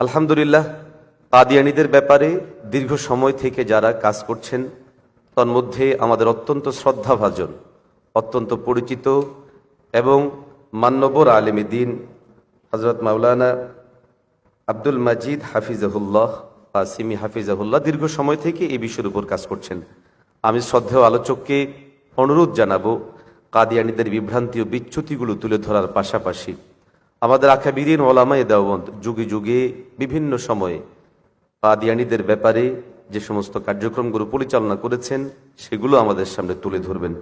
আলহামদুলিল্লাহ, কাদিয়ানীদের ব্যাপারে দীর্ঘ সময় থেকে যারা কাজ করছেন তন্মধ্যে আমাদের অত্যন্ত শ্রদ্ধাভাজন, অত্যন্ত পরিচিত এবং মান্যবর আলেমে দ্বীন হযরত মাওলানা আব্দুল মাজিদ হাফিজাহুল্লাহ কাসিমি হাফিজাহুল্লাহ দীর্ঘ সময় থেকে এই বিষয়ের উপর কাজ করছেন। আমি শ্রদ্ধেয় আলোচককে অনুরোধ জানাবো কাদিয়ানীদের বিভ্রান্তি ও বিচ্যুতিগুলো তুলে ধরার পাশাপাশি আমাদের আকাবিরিন ওলামায়ে দেওবন্দ যুগে যুগে বিভিন্ন সময়ে কাদিয়ানীদের ব্যাপারে যে সমস্ত কার্যক্রমগুলো পরিচালনা করেছেন সেগুলো আমাদের সামনে তুলে ধরবেন।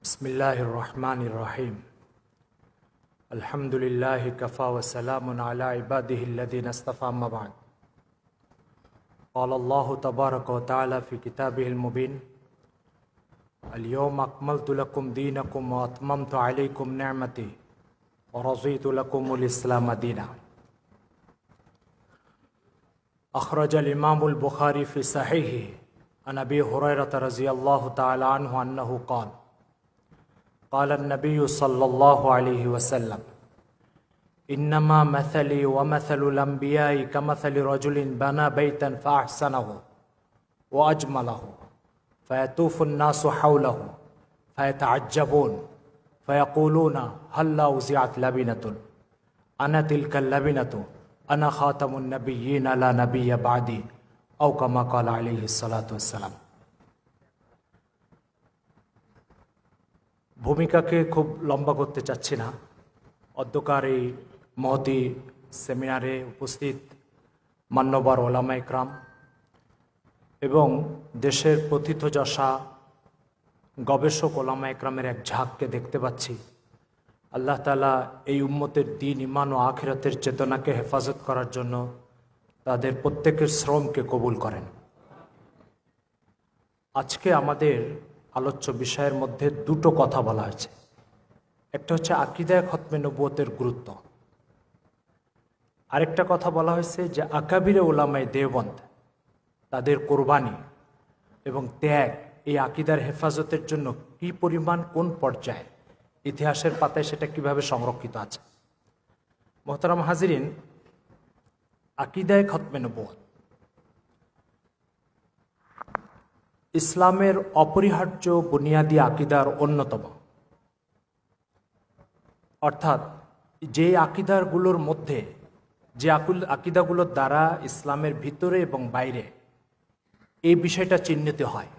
বিসমিল্লাহির রহমানির রহিম। আলহামদুলিল্লাহি কাফা ওয়া সালামুন আলা ইবাদিহিল্লাযিনা ইসতাফা, আম্মা বা'দ। ক্বালা আল্লাহু তাবারাকা ওয়া তাআলা ফি কিতাবিহিল মুবিন, আল-ইয়াওমা আকমালতু লাকুম দীনাকুম ওয়া আতমামতু আলাইকুম নি'মাতি ওয়া রাযীতু লাকুমুল ইসলামা দীনা। আখরাজাল ইমামুল বুখারী ফি সাহিহি আন আবী হুরায়রা রাযিয়াল্লাহু তাআলা আনহু আন্নাহু ক্বালা قال النبي صلى الله عليه وسلم إنما مثلي ومثل الأنبياء كمثل رجل بنى بيتا فأحسنه وأجمله فيطوف الناس حوله فيتعجبون فيقولون هلا وزعت لبنة أنا تلك اللبنة أنا خاتم النبيين لا نبي بعدي أو كما قال عليه الصلاة والسلام। ভূমিকাকে খুব লম্বা করতে চাচ্ছি না। অধ্যকার এই মহতি সেমিনারে উপস্থিত মান্যবর ওলামা ইকরাম এবং দেশের প্রথিতযশা গবেষক ওলামা ইকরামের এক ঝাঁককে দেখতে পাচ্ছি। আল্লাহ তাআলা এই উম্মতের দ্বীন, ঈমান ও আখিরাতের চেতনাকে হেফাজত করার জন্য তাদের প্রত্যেকের শ্রমকে কবুল করেন। আজকে আমাদের আলোচ্য বিষয়ের মধ্যে দুটো কথা বলা হয়েছে। একটা হচ্ছে আকীদায়ে খতমে নবুয়তের গুরুত্ব, আরেকটা কথা বলা হয়েছে যে আকাবিরে ওলামায়ে দেওবন্দ তাদের কোরবানি এবং ত্যাগ এই আকীদার হেফাজতের জন্য কি পরিমাণ, কোন পর্যায়ে, ইতিহাসের পাতায় সেটা কিভাবে সংরক্ষিত আছে। মোহতারাম হাজিরিন, আকীদায়ে খতমে নবুয়ত ইসলামের অপরিহার্য বুনিয়াদী আকীদার অন্যতম। অর্থাৎ যে আকীদাগুলোর মধ্যে, যে আকীদাগুলোর দ্বারা ইসলামের ভিতরে এবং বাইরে এই বিষয়টা চিহ্নিত হয়,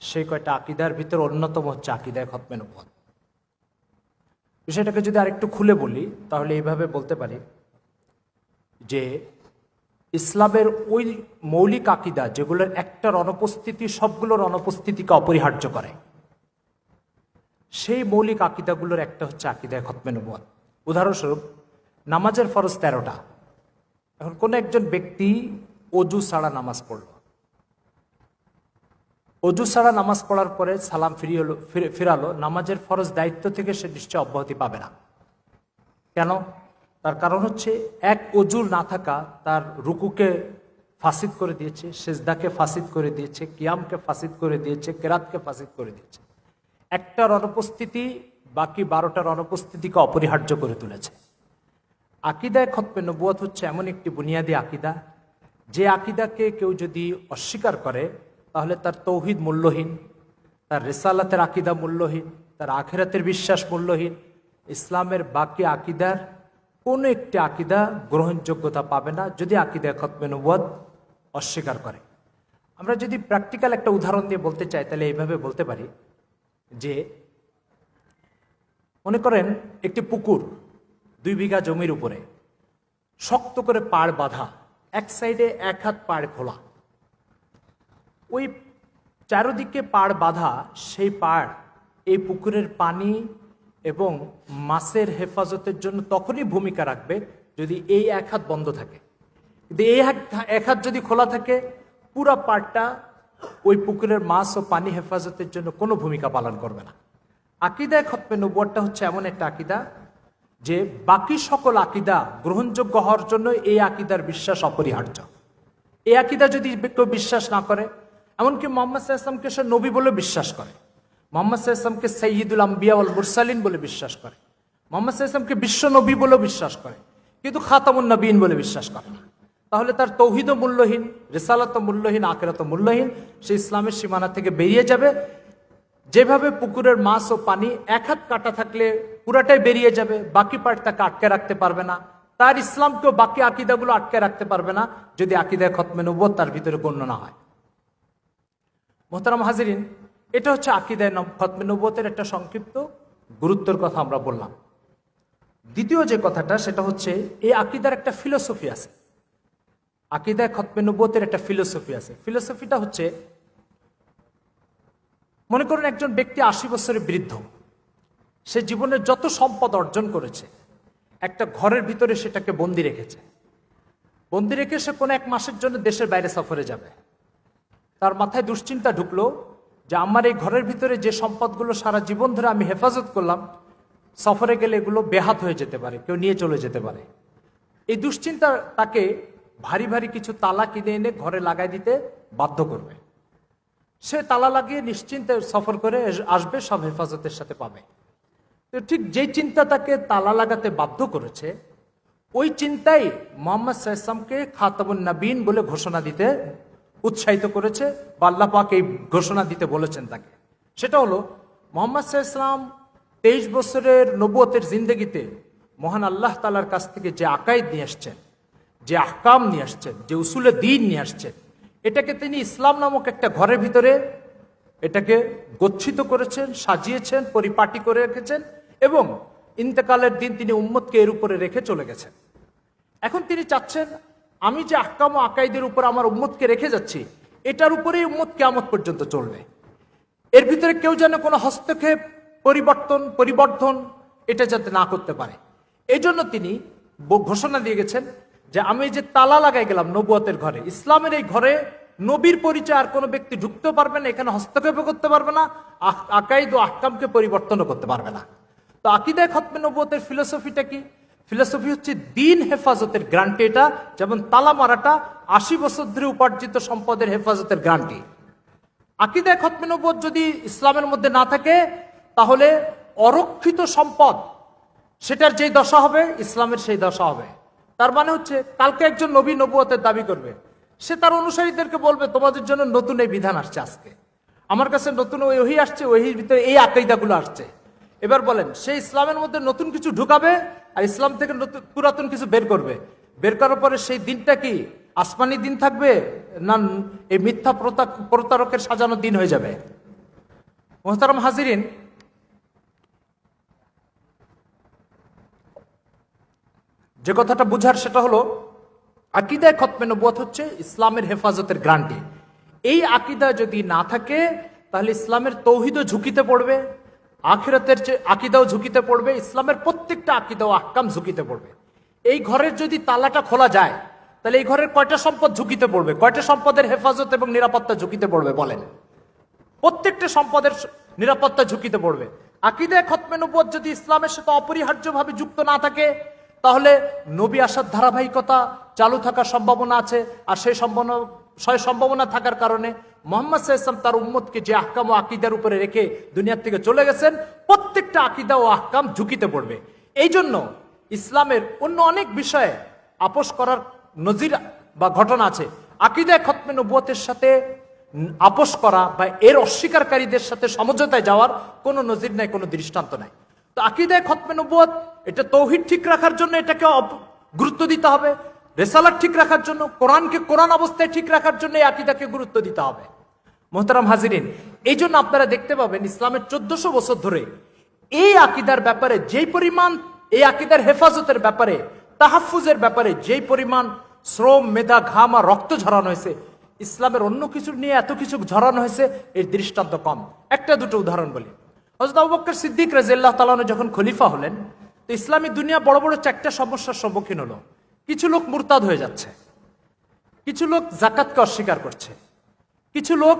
সেই কয়টা আকীদার ভিতরে অন্যতম হচ্ছে আকীদায়ে খতমে নবুয়ত। বিষয়টাকে যদি আরেকটু খুলে বলি তাহলে এইভাবে বলতে পারি যে ইসলামের ওই মৌলিক আকীদা যেগুলোর একটার অনুপস্থিতি সবগুলোর অনুপস্থিতিকে অপরিহার্য করে, সেই মৌলিক আকীদাগুলোর একটা হচ্ছে আকীদায়ে খতমে নবুয়ত। উদাহরণস্বরূপ, নামাজের ফরজ 13টা। এখন কোন একজন ব্যক্তি অজু ছাড়া নামাজ পড়ল, অজু ছাড়া নামাজ পড়ার পরে সালাম ফিরালো, নামাজের ফরজ দায়িত্ব থেকে সে নিশ্চয় অব্যাহতি পাবে না। কেন? তার কারণ হচ্ছে এক, অজুর না থাকা তার রুকুকে ফাসিদ করে দিয়েছে, সেজদাকে ফাসিদ করে দিয়েছে, কিয়ামকে ফাসিদ করে দিয়েছে, কেরাতকে ফাসিদ করে দিয়েছে। একটার অনুপস্থিতি বাকি 12টার অনুপস্থিতিকে অপরিহার্য করে তুলেছে। আকীদায়ে খতমে নবুয়ত হচ্ছে এমন একটি বুনিয়াদী আকীদা, যে আকীদাকে কেউ যদি অস্বীকার করে তাহলে তার তৌহিদ মূল্যহীন, তার রিসালাতের আকীদা মূল্যহীন, তার আখিরাতের বিশ্বাস মূল্যহীন। ইসলামের বাকি আকীদার কোনো একটি আকীদা গ্রহণযোগ্যতা পাবে না যদি আকীদায়ে খতমে নবুয়ত অস্বীকার করে। আমরা যদি প্র্যাকটিক্যাল একটা উদাহরণ দিয়ে বলতে চাই তাহলে এইভাবে বলতে পারি যে, মনে করেন একটি পুকুর 2 বিঘা জমির উপরে শক্ত করে পাড় বাঁধা, এক সাইডে 1 হাত পাড় খোলা, ওই চারদিকে পাড় বাঁধা সেই পাড় এই পুকুরের পানি এবং মাছের হেফাজতের জন্য তখনই ভূমিকা রাখবে যদি এই 1 হাত বন্ধ থাকে। কিন্তু এই 1 হাত যদি খোলা থাকে, পুরো পাড়টা ওই পুকুরের মাছ ও পানি হেফাজতের জন্য কোনো ভূমিকা পালন করবে না। আকীদায়ে খতমে নবুয়তটা হচ্ছে এমন একটা আকীদা যে বাকি সকল আকীদা গ্রহণযোগ্য হওয়ার জন্য এই আকীদার বিশ্বাস অপরিহার্য। এই আকীদা যদি কেউ বিশ্বাস না করে, এমনকি মোহাম্মদ সাল্লাল্লাহু আলাইহি ওয়াসাল্লামকে সে নবী বলে বিশ্বাস করে, মোহাম্মদ সাল্লাল্লাহু আলাইহি ওয়াসাল্লামকে সাইয়্যিদুল আম্বিয়া ওয়াল মুরসালিন বলে বিশ্বাস করে, মোহাম্মদ সাল্লাল্লাহু আলাইহি ওয়াসাল্লামকে বিশ্ব নবী বলেও বিশ্বাস করে, কিন্তু খাতামুন নবীন বলে বিশ্বাস করে না, তাহলে তার তৌহিদও মূল্যহীন, রিসালাতও মূল্যহীন, আখিরাতও মূল্যহীন। সে ইসলামের সীমানা থেকে বেরিয়ে যাবে। যেভাবে পুকুরের মাছ ও পানি এক হাত কাটা থাকলে পুরাটাই বেরিয়ে যাবে, বাকি পার্ট তাকে আটকে রাখতে পারবে না, তার ইসলামকেও বাকি আকীদাগুলো আটকে রাখতে পারবে না যদি আকীদায়ে খতমে নবুয়ত তার ভিতরে গণ্য না হয়। মোহতারাম হাজিরিন, এটা হচ্ছে আকীদায়ে খতমে নবুয়তের একটা সংক্ষিপ্ত গুরুত্বের কথা আমরা বললাম। দ্বিতীয় যে কথাটা সেটা হচ্ছে এই আকীদার একটা ফিলোসফি আছে। আকীদায়ে খতমে নবুয়তের একটা ফিলোসফি আছে। ফিলোসফিটা হচ্ছে, মনে করুন একজন ব্যক্তি 80 বছরের বৃদ্ধ, সে জীবনের যত সম্পদ অর্জন করেছে একটা ঘরের ভিতরে সেটাকে বন্দি রেখেছে। বন্দি রেখে সে কোনো এক মাসের জন্য দেশের বাইরে সফরে যাবে। তার মাথায় দুশ্চিন্তা ঢুকলো যে আমার এই ঘরের ভিতরে যে সম্পদগুলো সারা জীবন ধরে আমি হেফাজত করলাম, সফরে গেলে এগুলো বেহাত হয়ে যেতে পারে, কেউ নিয়ে চলে যেতে পারে। এই দুশ্চিন্তা তাকে ভারী ভারী কিছু তালা কিনে এনে ঘরে লাগাই দিতে বাধ্য করবে। সে তালা লাগিয়ে নিশ্চিন্তে সফর করে আসবে, সব হেফাজতের সাথে পাবে। তো ঠিক যেই চিন্তা তাকে তালা লাগাতে বাধ্য করেছে, ওই চিন্তাই মুহাম্মদ সাল্লাল্লাহু আলাইহি ওয়াসাল্লামকে খাতামুন নবীন বলে ঘোষণা দিতে উৎসাহিত করেছে, বা আল্লাহ পাক এই ঘোষণা দিতে বলেছেন তাকে। সেটা হলো মুহাম্মদ সাল্লাল্লাহু আলাইহি ওয়াসাল্লাম 23 বছরের নবুয়তের জিন্দেগিতে মহান আল্লাহ তাআলার কাছ থেকে যে আকাইদ নিয়ে আসছেন, যে আহকাম নিয়ে আসছেন, যে উসুলে দ্বীন নিয়ে আসছেন, এটাকে তিনি ইসলাম নামক একটা ঘরের ভিতরে এটাকে গচ্ছিত করেছেন, সাজিয়েছেন, পরিপাটি করে রেখেছেন, এবং ইন্তেকালের দিন তিনি উম্মতকে এর উপরে রেখে চলে গেছেন। এখন তিনি চাচ্ছেন আমি যে আহকাম ও আকাইদের উপর আমার উম্মতকে রেখে যাচ্ছি, এটার উপরেই উম্মত কিয়ামত পর্যন্ত চলবে। এর ভিতরে কেউ যেন কোনো হস্তক্ষেপ, পরিবর্তন এটা যাতে না করতে পারে। এই জন্য তিনি ঘোষণা দিয়ে গেছেন যে আমি যে তালা লাগাই গেলাম নবুয়তের ঘরে, ইসলামের এই ঘরে নবীর পরিচয় আর কোনো ব্যক্তি ঢুকতে পারবে না, এখানে হস্তক্ষেপ করতে পারবে না, আকাইদ ও আহকামকে পরিবর্তনও করতে পারবে না। তো আকীদায়ে খতমে নবুয়তের ফিলোসফিটা কি? ফিলোসফি হচ্ছে দিন হেফাজতের গ্যারান্টি। এটা যেমন তালা মারাটা 80 বছর ধরে উপার্জিত সম্পদের হেফাজতের গ্যারান্টি। আকীদায়ে খতমে নবুয়ত যদি ইসলামের মধ্যে না থাকে, তাহলে অরক্ষিত সম্পদ সেটার যেই দশা হবে ইসলামের সেই দশা হবে। তার মানে হচ্ছে কালকে একজন নবী নবুয়তের দাবি করবে, সে তার অনুসারীদেরকে বলবে তোমাদের জন্য নতুন এই বিধান আসছে, আজকে আমার কাছে নতুন ওহী আসছে, ওহীর ভিতরে এই আকীদাগুলো আসছে। এবার বলেন, সে ইসলামের মধ্যে নতুন কিছু ঢুকাবে আর ইসলাম থেকে নতুন পুরাতন কিছু বের করবে। বের করার পরে সেই দিনটা কি আসমানি দিন থাকবে, না এই মিথ্যা প্রতারকের সাজানো দিন হয়ে যাবে? মুহতারাম হাজিরিন, যে কথাটা বুঝার সেটা হলো আকীদায়ে খতমে নবুয়ত হচ্ছে ইসলামের হেফাজতের গ্যারান্টি। এই আকীদা যদি না থাকে তাহলে ইসলামের তৌহিদও ঝুঁকিতে পড়বে, আখিরাতের যে আকীদাও ঝুঁকিতে পড়বে, ইসলামের প্রত্যেকটা আকীদা ও আহকাম ঝুঁকিতে পড়বে। এই ঘরের যদি তালাটা খোলা যায় তাহলে এই ঘরের কয়টা সম্পদ ঝুঁকিতে পড়বে? কয়টা সম্পদের হেফাজত এবং নিরাপত্তা ঝুঁকিতে পড়বে বলেন? প্রত্যেকটা সম্পদের নিরাপত্তা ঝুঁকিতে পড়বে। আকীদায়ে খতমে নবুয়ত যদি ইসলামের সাথে অপরিহার্যভাবে যুক্ত না থাকে, তাহলে নবী আসার ধারাবাহিকতা চালু থাকার সম্ভাবনা আছে। আর সেই সম্ভাবনা থাকার কারণে মুহাম্মদ সাল্লাল্লাহু আলাইহি ওয়াসাল্লাম তার উম্মতকে যে আহকাম ও আকীদার উপরে রেখে দুনিয়ার থেকে চলে গেছেন, প্রত্যেকটা আকীদা ও আহকাম ঝুঁকিতে পড়বে। এই জন্য ইসলামের অন্য অনেক বিষয়ে আপোষ করার নজির বা ঘটনা আছে। আকীদায়ে খতমে নবুয়তের সাথে আপোষ করা বা এর অস্বীকারীদের সাথে সমঝোতায় যাওয়ার কোনো নজির নাই, কোনো দৃষ্টান্ত নাই। তো আকীদায়ে খতমে নবুয়ত এটা তৌহিদ ঠিক রাখার জন্য এটাকে গুরুত্ব দিতে হবে, রিসালাত ঠিক রাখার জন্য, কোরআনকে কোরআন অবস্থায় ঠিক রাখার জন্য এই আকীদাকে গুরুত্ব দিতে হবে। মুহতারাম হাজিরিন, এই জন্য আপনারা দেখতে পাবেন ইসলামের 1400 বছর ধরে এই আকীদার ব্যাপারে যেই পরিমাণ, এই আকীদার হেফাজতের ব্যাপারে, তাহাফুজের ব্যাপারে যেই পরিমাণ শ্রম, মেধা, ঘাম আর রক্ত ঝরানো হয়েছে, ইসলামের অন্য কিছু নিয়ে এত কিছু ঝরানো হয়েছে এর দৃষ্টান্ত কম। একটা দুটো উদাহরণ বলি। হযরত আবু বকর সিদ্দিক রাদিয়াল্লাহু তাআলা আনহু যখন খলিফা হলেন, তো ইসলামী দুনিয়া বড় বড় 4টা সমস্যার সম্মুখীন হলো। কিছু লোক মুরতাদ হয়ে যাচ্ছে, কিছু লোক যাকাতকে অস্বীকার করছে, কিছু লোক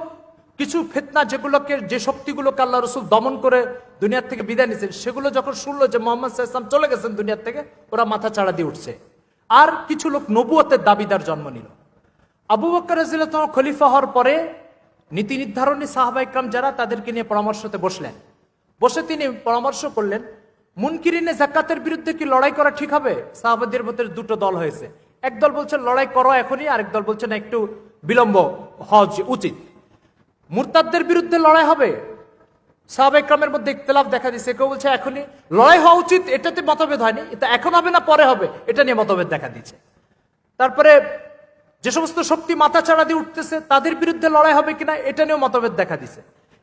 কিছু ফিতনা যেগুলোকে, যে শক্তিগুলোকে আল্লাহ রাসূল দমন করে দুনিয়ার থেকে বিদায় নিয়েছেন, সেগুলো যখন শুনলো যে মুহাম্মদ সাল্লাল্লাহু আলাইহি ওয়াসাল্লাম চলে গেছেন দুনিয়ার থেকে, ওরা মাথা চাড়া দিয়ে উঠছে। আর কিছু লোক নবুয়তের দাবিদার জন্ম নিল। আবু বকর রাদিয়াল্লাহু তাআলা খলিফা হওয়ার পরে নীতি নির্ধারণী সাহাবা ইকরাম যারা, তাদেরকে নিয়ে পরামর্শতে বসলেন। বসে তিনি পরামর্শ করলেন, মুনকিরিনে যাকাতের বিরুদ্ধে কি লড়াই করা ঠিক হবে? সাহাবাদের মধ্যে দুটো দল হয়েছে। একদল বলছে লড়াই করো এখনই, আরেক দল বলছে না, একটু বিলম্ব হওয়া উচিত। মুরতাদদের বিরুদ্ধে লড়াই হবে, সাহাবা ইকরামের মধ্যে ইখতিলাফ দেখা দিয়েছে। কেউ বলছে এখনই লড়াই হওয়া উচিত, এটাতে মতভেদ হয়নি, এটা এখন হবে না পরে হবে, এটা নিয়ে মতভেদ দেখা দিয়েছে। তারপরে যে সমস্ত শক্তি মাথা চাড়া দিয়ে উঠতেছে তাদের বিরুদ্ধে লড়াই হবে কিনা, এটা নিয়েও মতভেদ দেখা দিছে।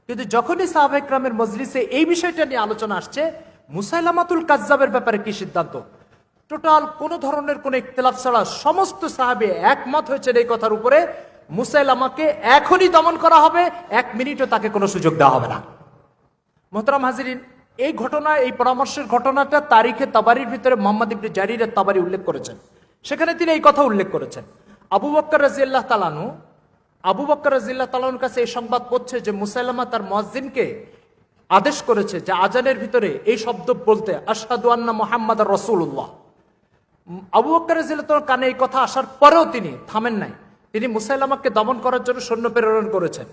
কিন্তু যখনই সাহাবা ইকরামের মজলিসে এই বিষয়টা নিয়ে আলোচনা আসছে, মুসাইলামাতুল কাজ্জাবের ব্যাপারে কি সিদ্ধান্ত, টোটাল কোন ধরনের কোন ইখতিলাফ ছাড়া সমস্ত সাহাবী একমত হয়েছে এই কথার উপরে, মুসাইলামাকে এখনই দমন করা হবে, 1 মিনিটও তাকে কোনো সুযোগ দেওয়া হবে না। মোহতারাম হাজিরিন, এই ঘটনা, এই পরামর্শের ঘটনাটা তারিখে তাবারির ভিতরে মুহাম্মদ ইবনে জারির তাবারি উল্লেখ করেছেন। সেখানে তিনি এই কথা উল্লেখ করেছেন, আবু বকর রাদিয়াল্লাহু তাআলা আনহু, আবু বকর রাদিয়াল্লাহু তাআলা আনহুর কাছে এই সংবাদ পৌঁছে যে মুসাইলামা তার মুয়াজ্জিনকে আদেশ করেছে যে আজানের ভিতরে এই শব্দ বলতে, আশহাদু আন্না মুহাম্মাদার রাসূলুল্লাহ। আবু বকর রাদিয়াল্লাহু তাআলার কানে এই কথা আসার পরেও তিনি থামেন নাই, তিনি মুসাইলামাকে দমন করার জন্য সৈন্য প্রেরণ করেছেন।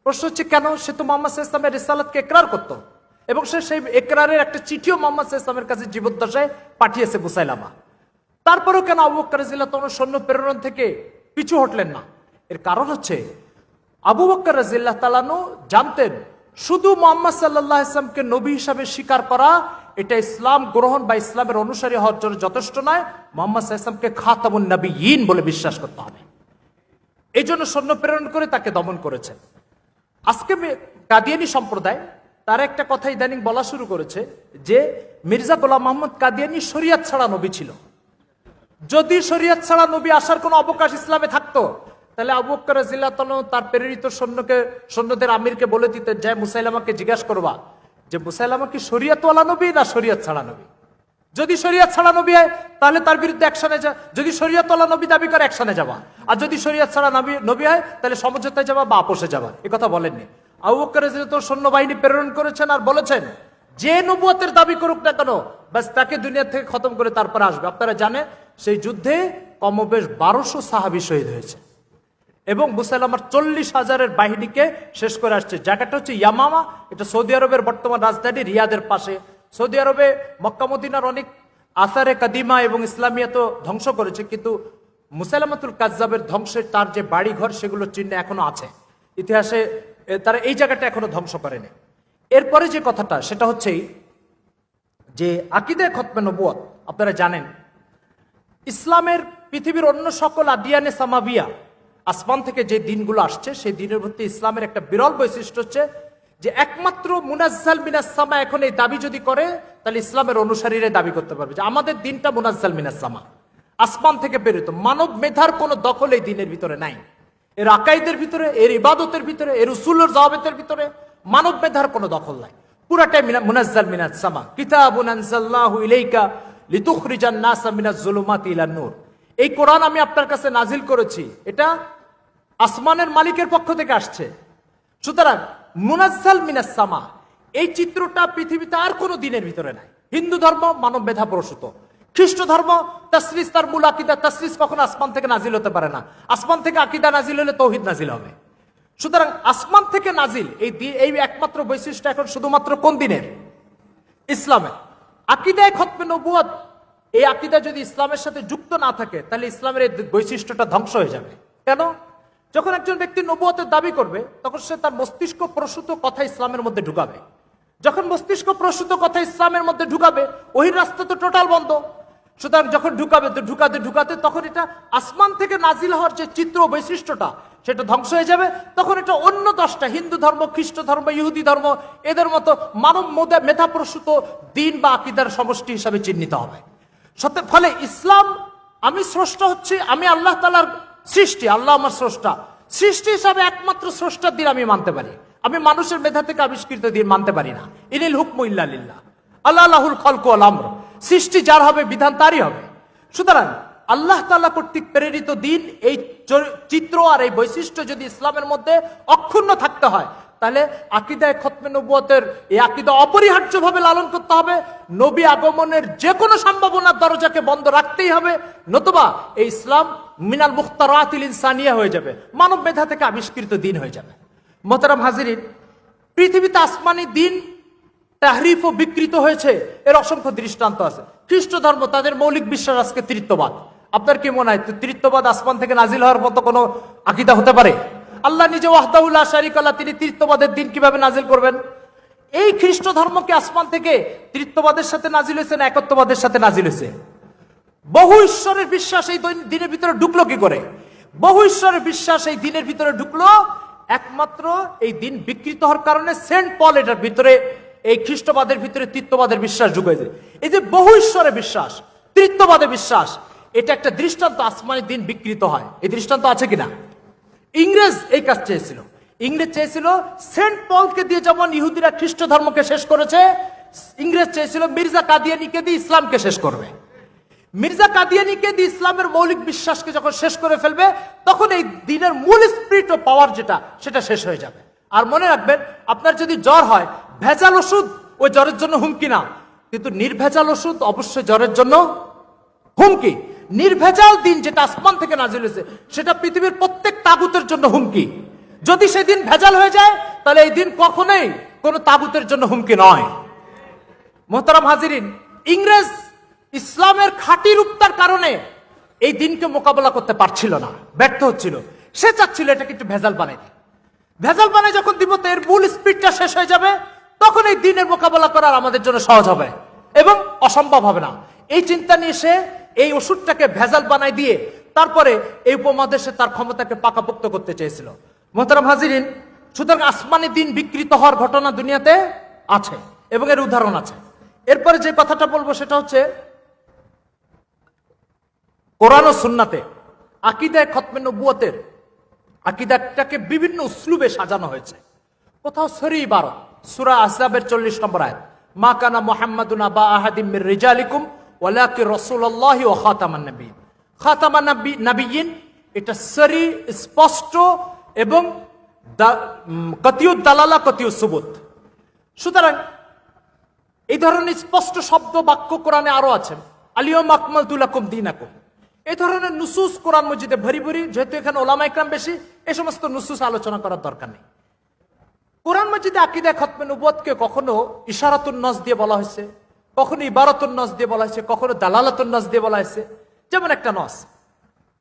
প্রশ্ন হচ্ছে কেন? সে তো মুহাম্মদ সাল্লাল্লাহু আলাইহি ওয়াসাল্লামের রিসালাতকে ইকরার করত, এবং সে সেই ইকরারের একটা চিঠিও মুহাম্মদ সাল্লাল্লাহু আলাইহি ওয়াসাল্লামের কাছে জীবদ্দশায় পাঠিয়েছে মুসাইলামা। তারপরেও কেন আবু বকর রাদিয়াল্লাহু তাআলা সৈন্য প্রেরণ থেকে পিছু হটলেন না? এর কারণ হচ্ছে আবু বকর রাদিয়াল্লাহু তাআলা জানতেন শুধু মুহাম্মদ সাল্লাল্লাহু আলাইহি ওয়াসাল্লামকে নবী হিসাবে স্বীকার করা এটা ইসলাম গ্রহণ বা ইসলামের অনুসারী হওয়ার জন্য যথেষ্ট নয়, মুহাম্মদ সাল্লাল্লাহু আলাইহি ওয়াসাল্লামকে খাতামুন নবিয়্যিন বলে বিশ্বাস করতে হবে। এই জন্য সৈন্য প্রেরণ করে তাকে দমন করেছেন। আজকে কাদিয়ানী সম্প্রদায় তারা একটা কথা ইদানিং বলা শুরু করেছে যে মির্জা গোলাম মোহাম্মদ কাদিয়ানী শরিয়ত ছাড়া নবী ছিল। যদি শরিয়ত ছাড়া নবী আসার কোনো অবকাশ ইসলামে থাকতো, তাহলে আবু বকর রাদিয়াল্লাহু তাআলা তার প্রেরিত সৈন্যদের আমিরকে বলে দিতেন, যায় মুসাইলামাকে জিজ্ঞাসা করবা যে মুসাইলামা কি শরিয়তওয়ালা নবী না শরিয়ত ছাড়া নবী। যদি শরিয়ত ছাড়া নবী হয় তাহলে তার বিরুদ্ধে অ্যাকশনে যা, যদি শরিয়তওয়ালা নবী দাবি করে অ্যাকশনে যাবা, আর যদি শরিয়ত ছাড়া নবী হয় তাহলে সমঝোতায় যাবা বা আপোষে যাবা। এ কথা বলেননি। আবু বকর রাদিয়াল্লাহু তাআলা সৈন্যবাহিনী প্রেরণ করেছেন আর বলেছেন যে নবুয়তের দাবি করুক না কেন, বাস তাকে দুনিয়া থেকে খতম করে তারপর আসবে। আপনারা জানেন সেই যুদ্ধে কমবেশ 1200 সাহাবী শহীদ হয়েছে এবং মুসাইলামার 40,000-এর বাহিনীকে শেষ করে আসছে। জায়গাটা হচ্ছে ইয়ামামা, এটা সৌদি আরবের বর্তমান রাজধানী রিয়াদের পাশে। সৌদি আরবে মক্কা মদিনার অনেক আসারে কাদিমা এবং ইসলামিয়া তো ধ্বংস করেছে, কিন্তু মুসাইলামাতুল কাজ্জাবের ধ্বংসের তার যে বাড়ি ঘর সেগুলোর চিহ্ন এখনো আছে ইতিহাসে, তারা এই জায়গাটা এখনো ধ্বংস করেনি। এরপরে যে কথাটা সেটা হচ্ছে যে আকীদায়ে খতমে নবুয়ত। আপনারা জানেন ইসলামের পৃথিবীর অন্য সকল আদিয়ানে সামাবিয়া, আসমান থেকে যে দিনগুলো আসছে সেই দিনের মধ্যে ইসলামের একটা বিরল বৈশিষ্ট্য হচ্ছে যে একমাত্র মুনাজ্জাল মিনাস সামা এখন এই দাবি যদি করে তাহলে ইসলামের অনুসারীরা দাবি করতে পারবে যে আমাদের দিনটা মুনাজ্জাল মিনাস সামা, আসমান থেকে প্রেরিত। মানব মেধার কোনো দখল এই দিনের ভিতরে নাই, এর আকাইদের ভিতরে, এর ইবাদতের ভিতরে, এর উসুলের জাওয়াবেতের ভিতরে মানব মেধার কোনো দখল নাই। পুরাটাই মুনাজ্জাল মিনাস সামা। কিতাবুন আনজালনাহু ইলাইকা লিতুখরিজান নাসা মিনাজ যুলুমাতি ইলান নূর। এই কোরআন আমি আপনার কাছে নাজিল করেছি, এটা আসমানের মালিকের পক্ষ থেকে আসছে। সুতরাং মুনাজ্জাল মিনাস সামা এই চিত্রটা পৃথিবীতে আর কোনো দিনের ভিতরে নাই। হিন্দু ধর্ম মানব মেধা প্রসূত, খ্রিস্ট ধর্ম তাসলিস, তার মূল আকীদা তাসলিস কখনো আসমান থেকে নাজিল হতে পারে না। আসমান থেকে আকীদা নাজিল হলে তাওহীদ নাজিল হবে। সুতরাং আসমান থেকে নাজিল এই একমাত্র বৈশিষ্ট্য এখন শুধুমাত্র কোন দিনের? ইসলামের। আকীদায়ে খতমে নবুয়ত, এই আকীদা যদি ইসলামের সাথে যুক্ত না থাকে তাহলে ইসলামের এই বৈশিষ্ট্যটা ধ্বংস হয়ে যাবে। কেন? যখন একজন ব্যক্তি নবুয়তের দাবি করবে তখন সে তার মস্তিষ্ক প্রসূত কথা ইসলামের মধ্যে ঢুকাবে। যখন মস্তিষ্ক প্রসূত কথা ইসলামের মধ্যে ঢুকাবে, ওহির রাস্তা তো টোটাল বন্ধ। সুতরাং যখন ঢুকাতে তখন এটা আসমান থেকে নাজিল হওয়ার যে চিত্র বৈশিষ্ট্যটা সেটা ধ্বংস হয়ে যাবে। তখন এটা অন্য 10টা হিন্দু ধর্ম, খ্রিস্ট ধর্ম, ইহুদি ধর্ম এদের মতো মানব মেধা প্রসূত দিন বা আকীদার সমষ্টি হিসাবে চিহ্নিত হবে। ফলে ইসলাম, আমি স্রষ্টা হচ্ছে, আমি আল্লাহ তাআলার সৃষ্টি, আল্লাহ আমার স্রষ্টা, সৃষ্টি হিসাবে একমাত্র স্রষ্টার দিন আমি মানতে পারি। আমি মানুষের মেধা থেকে আবিষ্কৃত দিন মানতে পারি না। ইনিল হুকমু ইল্লা লিল্লাহ, আল্লাহ লাহুল খালকু ওয়াল আমর। সৃষ্টি যার হবে, বিধান তারই হবে। সুতরাং আল্লাহ তাআলা কর্তৃক প্রেরিত দিন, এই চিত্র আর এই বৈশিষ্ট্য যদি ইসলামের মধ্যে অক্ষুণ্ণ থাকতে হয় তাহলে আকীদায়ে খতমে নবুয়তের এই আকীদা অপরিহার্যভাবে লালন করতে হবে। নবী আগমনের যে কোনো সম্ভাবনার দরজাকে বন্ধ রাখতেই হবে, নতুবা এই ইসলাম মিনাল মুখতারাতিল ইনসানিয়া হয়ে যাবে, মানব মেধা থেকে আবিষ্কৃত দিন হয়ে যাবে। মোহতারাম হাজিরিন, পৃথিবীতে আসমানি দিন তাহরিফ ও বিকৃত হয়েছে, এর অসংখ্য দৃষ্টান্ত আছে। খ্রিস্ট ধর্ম, তাদের মৌলিক বিশ্বাস আজকে তৃতীয়বাদ। আপনার কি মনে হয় তৃতীয়বাদ আসমান থেকে নাজিল হওয়ার মতো কোনো আকীদা হতে পারে? আল্লাহ নিজে ওয়াহদাহু লা শারীকা লাহু, তিনি তৃতীয়বাদের দিন কিভাবে নাজিল করবেন? এই খ্রিস্ট ধর্মকে আসমান থেকে তৃতীয়বাদের সাথে নাজিল হয়েছে না একত্ববাদের সাথে নাজিল হয়েছে? বহু ঈশ্বরের বিশ্বাস এই দিনের ভিতরে ঢুকলো কি করে? বহু ঈশ্বরের বিশ্বাস এই দিনের ভিতরে ঢুকলো একমাত্র এই দিন বিকৃত হওয়ার কারণে। সেন্ট পল এটার ভিতরে, এই খ্রিস্টবাদের ভিতরে তৃতীয়বাদের বিশ্বাস ঢুকেছে। এই যে বহু ঈশ্বরের বিশ্বাস, তৃতীয়বাদের বিশ্বাস, এটা একটা দৃষ্টান্ত আসমানি দিন বিকৃত হয়। এই দৃষ্টান্ত আছে কিনা? ইংরেজ এই কাজ চেয়েছিল। ইংরেজ চেয়েছিল সেন্ট পলকে দিয়ে যেমন ইহুদিরা খ্রিস্ট ধর্মকে শেষ করেছে, ইংরেজ চেয়েছিল মির্জা কাদিয়ানিকে দিয়ে ইসলামকে শেষ করবে। মির্জা কাদিয়ানিকে দিয়ে ইসলামের মৌলিক বিশ্বাসকে যখন শেষ করে ফেলবে, তখন এই দিনের মূল স্পিরিট ও পাওয়ার যেটা, সেটা শেষ হয়ে যাবে। আর মনে রাখবেন, আপনার যদি জ্বর হয়, ভেজাল ওষুধ ওই জ্বরের জন্য হুমকি না, কিন্তু নির্ভেজাল ওষুধ অবশ্যই জ্বরের জন্য হুমকি। নির্ভেজাল দিন যেটা আসমান থেকে নাজিল হয়েছে, সেটা পৃথিবীর প্রত্যেক তাগুতের জন্য হুমকি। যদি সেদিন ভেজাল হয়ে যায়, তাহলে এই দিন কখনোই কোনো তাগুতের জন্য হুমকি নয়। মোহতারাম হাজিরিন, ইংরেজ ইসলামের খাঁটি রূপতার কারণে এই দিনকে মোকাবেলা করতে পারছিল না, ব্যর্থ হচ্ছিল। সে চাচ্ছিল এটাকে একটু ভেজাল বানাইতে। ভেজাল বানাই যখন দিব, তো এর মূল স্পিডটা শেষ হয়ে যাবে, তখন এই দিনের মোকাবেলা করার আমাদের জন্য সহজ হবে এবং অসম্ভব হবে না। এই চিন্তা নিয়ে সে এই ওষুধটাকে ভেজাল বানাই দিয়ে তারপরে এই উপমহাদেশে তার ক্ষমতাকে পাকাপোক্ত করতে চেয়েছিল। মোহতারাম হাজিরিন, সুতরাং আসমানি দিন বিকৃত হওয়ার ঘটনা দুনিয়াতে আছে এবং এর উদাহরণ আছে। এরপরে যে কথাটা বলবো সেটা হচ্ছে কোরআন ও সুন্নাতে আকীদায়ে খতমে নবুয়তের আকীদাটাকে বিভিন্ন উসলুবে সাজানো হয়েছে। কোথাও সরি ইবারত, সূরা আহজাবের 40 নম্বর আয়াত, মা কানা মুহাম্মাদুন আবা আহাদিম মির রিজালিকুম ওয়ালাকিন রাসূলুল্লাহি ওয়া খাতামান নাবিয়্যিন। খাতামান নাবিয়্যিন, এটা সরি, স্পষ্ট এবং কতিউদ দালালা কতিউদ সুবুত। সুতরাং এই ধরনের স্পষ্ট শব্দ বাক্য কোরআনে আরো আছে। আলিয়াউমা আকমালতু লাকুম দীনাকুম, এই ধরনের নুসুস কোরআন মজিদে ভরি ভরি। যেহেতু এখানে ওলামা ইকরাম বেশি, এই সমস্ত নুসুস আলোচনা করার দরকার নেই। কোরআন মজিদে আকীদা খতমে নবুয়তকে কখনো ইশারাতুন নস দিয়ে বলা হয়েছে, কখনো ইবারাতুন নস দিয়ে বলা হয়েছে, কখনো দালালাতুন নস দিয়ে বলা হয়েছে। যেমন একটা নস